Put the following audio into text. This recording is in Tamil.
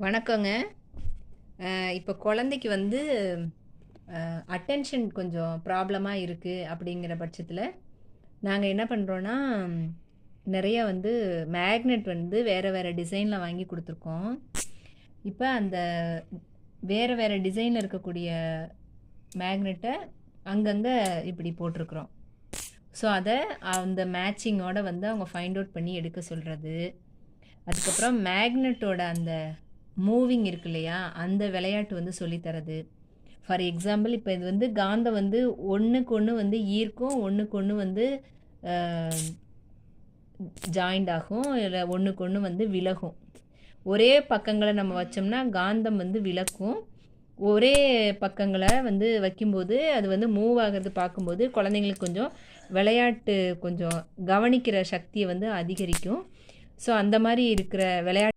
வணக்கங்க. இப்போ குழந்தைக்கு வந்து அட்டென்ஷன் கொஞ்சம் ப்ராப்ளமா இருக்கு அப்படிங்கிற பட்சத்தில, நாங்க என்ன பண்றோம்னா, நெறைய வந்து மேக்னெட் வந்து வேற வேற டிசைன்ல வாங்கி குடுத்துருக்கோம். இப்ப அந்த வேற வேற டிசைன்ல இருக்கக்கூடிய மேக்னெட்ட அங்கங்க இப்படி போட்டிருக்கிறோம். ஸோ, அத அந்த மேட்சிங்கோட வந்து அவங்க ஃபைண்ட் அவுட் பண்ணி எடுக்க சொல்றது. அதுக்கப்புறம் மேக்னெட்டோட அந்த மூவிங் இருக்கு இல்லையா? அந்த விளையாட்டு வந்து சொல்லி தர்றது. ஃபார் எக்ஸாம்பிள் இப்போ இது வந்து காந்தம் வந்து ஒண்ணுக்கு ஒண்ணு வந்து ஈர்க்கும், ஒண்ணுக்கு ஒண்ணு வந்து அ ஜாயிண்ட் ஆகும். இல்ல ஒண்ணுக்கு ஒண்ணு வந்து விலகும். ஒரே பக்கங்கள நம்ம வச்சோம்னா காந்தம் வந்து விலக்கும். ஒரே பக்கங்கள வந்து வைக்கும்போது, அது வந்து மூவ் ஆகுறது பார்க்கும்போது, குழந்தைங்களுக்கு கொஞ்சம் விளையாட்டு கொஞ்சம் கவனிக்கிற சக்திய வந்து அதிகரிக்கும். ஸோ அந்த மாரி இருக்கிற விளையாட்டு